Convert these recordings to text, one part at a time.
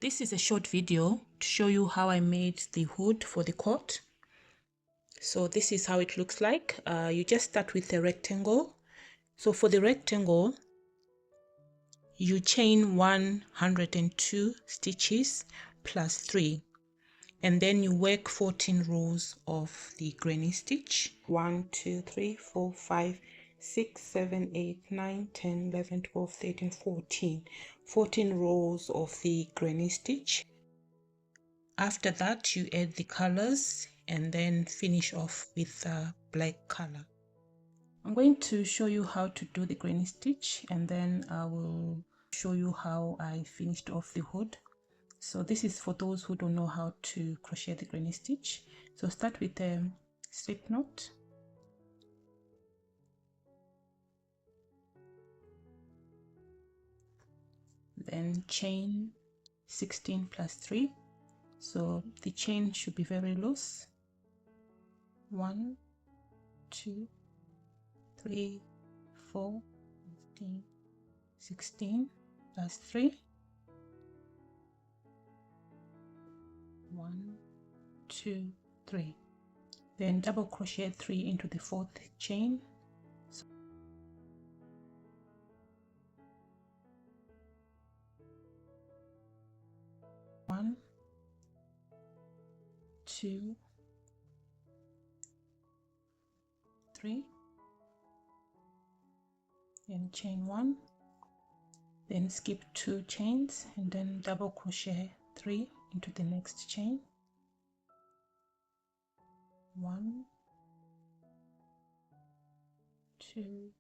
This is a short video to show you how I made the hood for the coat. So this is how it looks like. You just start with a rectangle. So for the rectangle, you chain 102 stitches plus 3, and then you work 14 rows of the granny stitch. 1 2 3 4 5 6 7 8 9 10 11 12 13 14 rows of the granny stitch. After that, you add the colors and then finish off with a black color. I'm going to show you how to do the granny stitch, and then I will show you how I finished off the hood. So this is for those who don't know how to crochet the granny stitch. So start with a slip knot, then chain 16 plus 3. So the chain should be very loose. 1 2 3 4 15 16 plus 3. 1 2 3. Then double crochet 3 into the 4th chain. So 1 2 3, and chain 1, then skip 2 chains and then double crochet 3 into the next chain. 1 2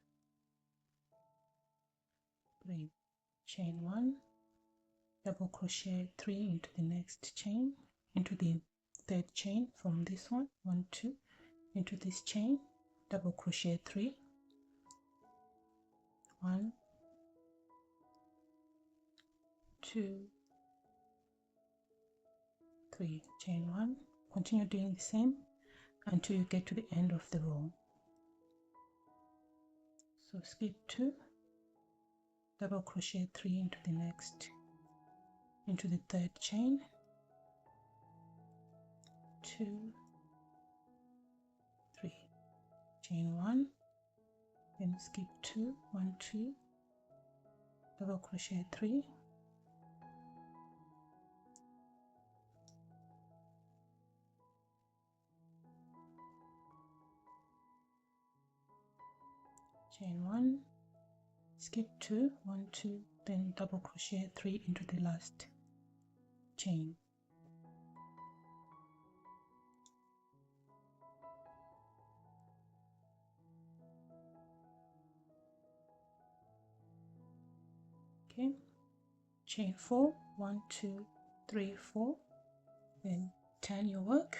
3, chain 1, double crochet 3 into the next chain, into the 3rd chain from this one. 1 2, into this chain, double crochet 3, 1 2 3, chain 1. Continue doing the same until you get to the end of the row. So skip 2, double crochet 3 into the next, into the 3rd chain, 2 3, chain 1, then skip 2, 1 2, double crochet 3, chain 1, skip 2, 1 2, then double crochet 3 into the last chain. Okay, chain 4, 1 2 3 4, then turn your work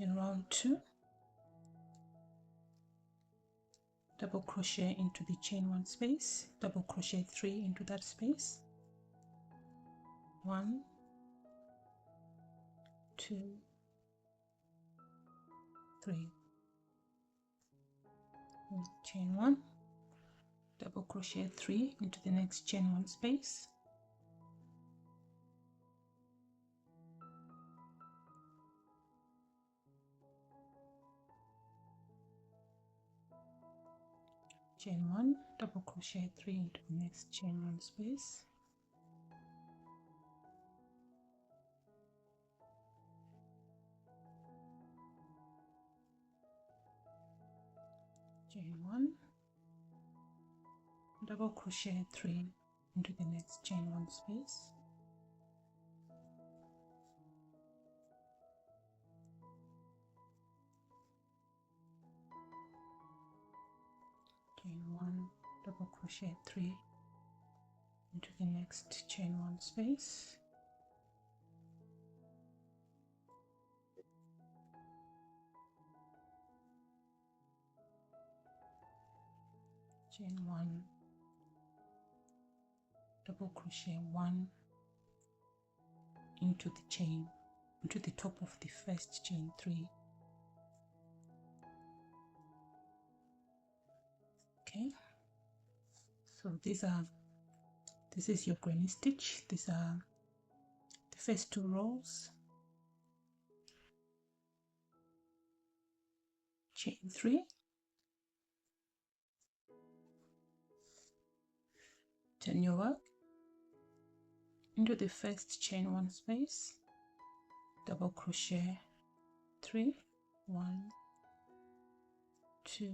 in round 2, double crochet into the chain 1 space, double crochet 3 into that space, 1 2 3, and chain 1, double crochet 3 into the next chain 1 space, chain 1, double crochet 3 into the next chain 1 space, chain 1, double crochet 3 into the next chain 1 space, chain 1, double crochet 3 into the next chain 1 space, chain 1, double crochet 1 into the chain, into the top of the first chain 3. Okay, so these are This is your granny stitch. These are the first 2 rows. Chain 3, turn your work into the first chain 1 space, double crochet 3, 1, 2,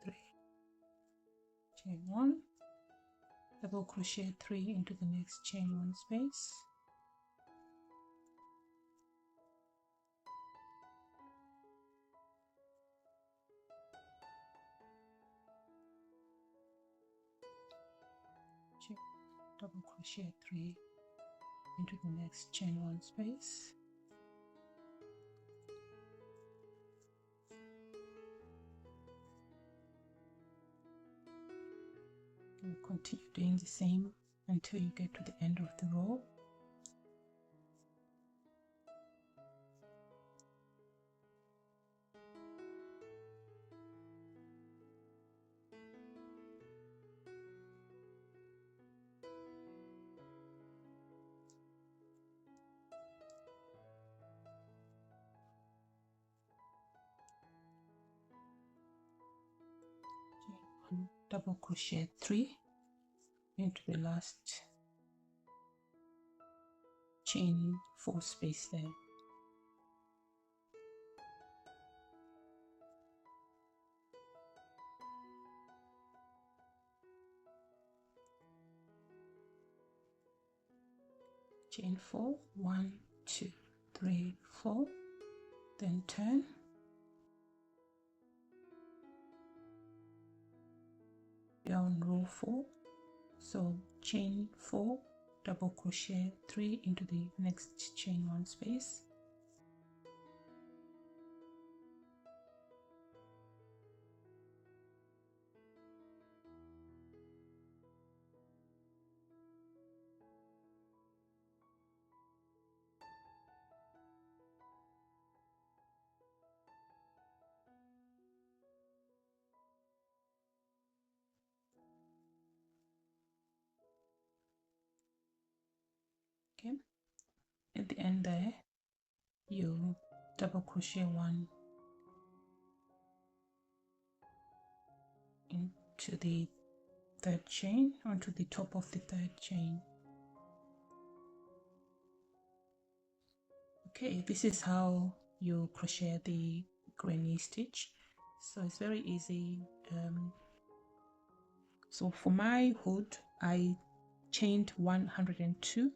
3, chain 1, double crochet 3 into the next chain 1 space, double crochet 3 into the next chain 1 space, and continue doing the same until you get to the end of the row. Double crochet 3 into the last chain 4 space there. Chain 4, 1, 2, 3, 4, then turn, down row 4, so chain 4, double crochet 3 into the next chain 1 space, okay. At the end there, you double crochet 1 into the 3rd chain onto the top of the 3rd chain. Okay, this is how you crochet the granny stitch. So it's very easy. So for my hood, I chained 102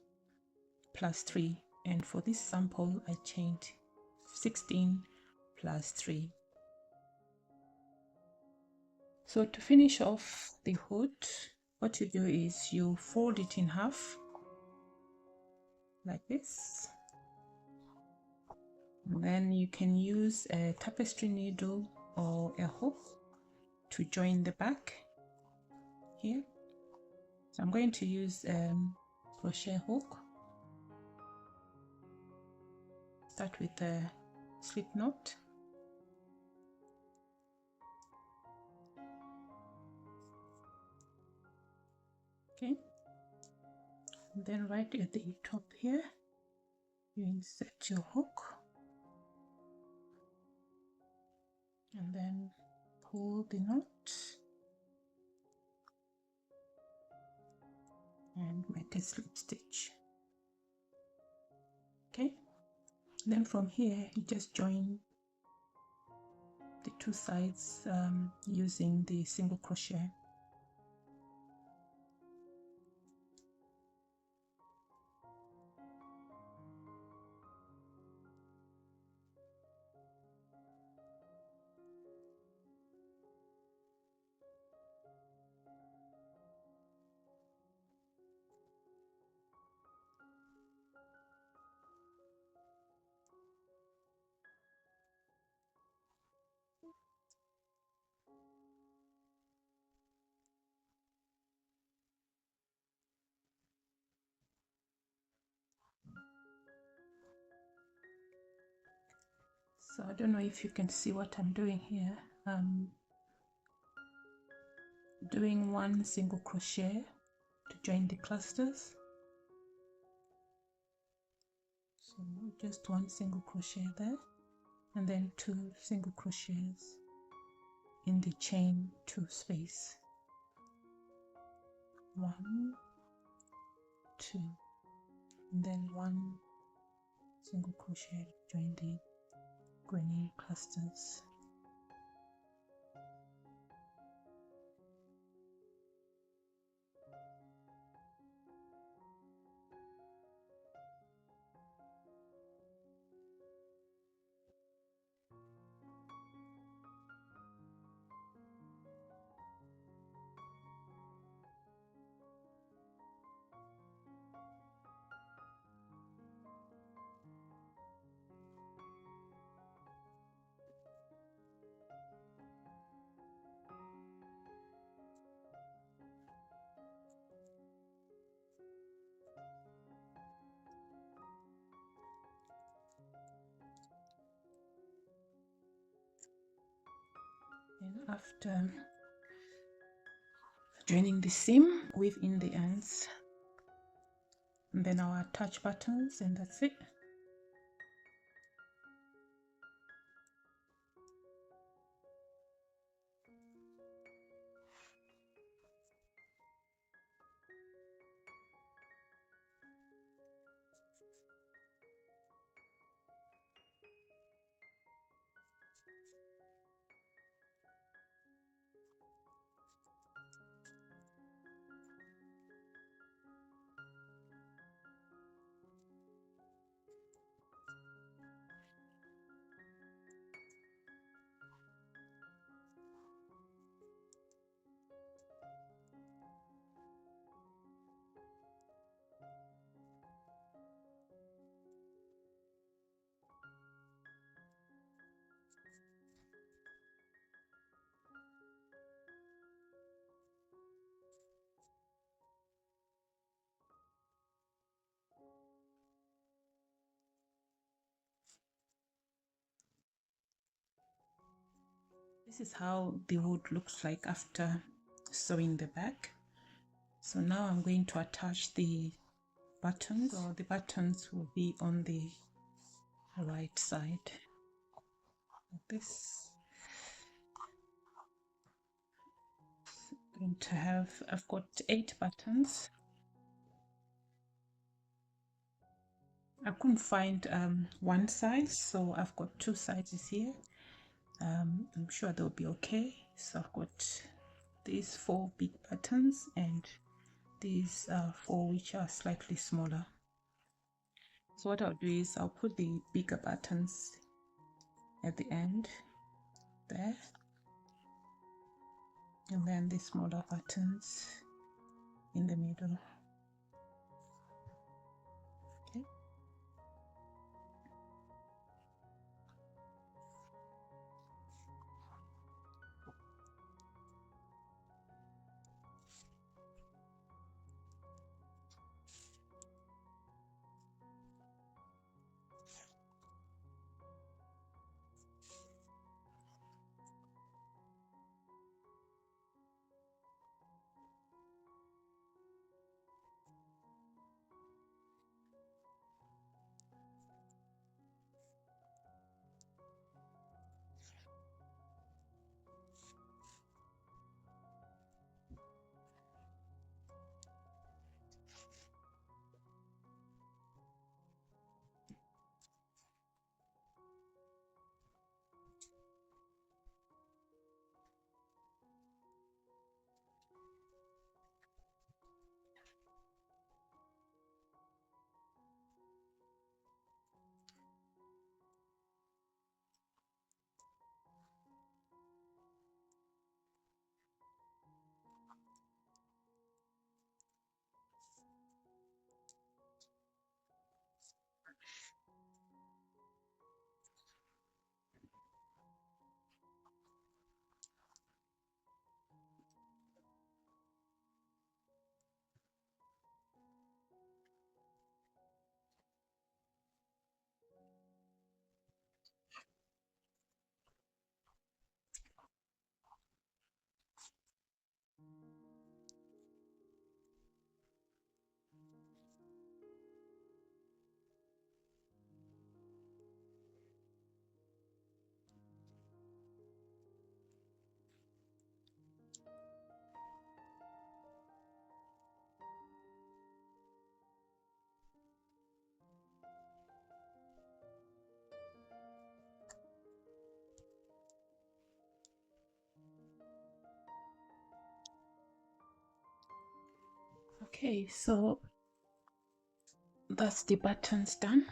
plus 3, and for this sample I chained 16 plus 3. So to finish off the hood, what you do is you fold it in half like this, and then you can use a tapestry needle or a hook to join the back here. So I'm going to use crochet hook. Start with a slip knot, okay, and then right at the top here you insert your hook and then pull the knot and make a slip stitch. Okay, then from here you just join the 2 sides using the single crochet. So I don't know if you can see what I'm doing here. doing 1 single crochet to join the clusters. So just 1 single crochet there, and then 2 single crochets in the chain 2 space. 1, 2, and then 1 single crochet to join the granny clusters. And after joining the seam, weave in the ends, and then I'll attach buttons, and that's it. This is how the wood looks like after sewing the back. So now I'm going to attach the buttons. So the buttons will be on the right side, like this. I'm going to have, I've got 8 buttons. I couldn't find one size, so I've got 2 sizes here. I'm sure they'll be okay. So I've got these 4 big buttons and these 4 which are slightly smaller. So what I'll do is I'll put the bigger buttons at the end there, and then the smaller buttons in the middle. Okay. Okay, so that's the buttons done.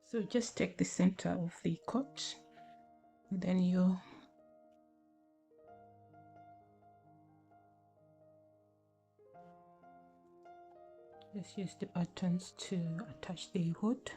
So just take the center of the cut, and then you just use the buttons to attach the hood.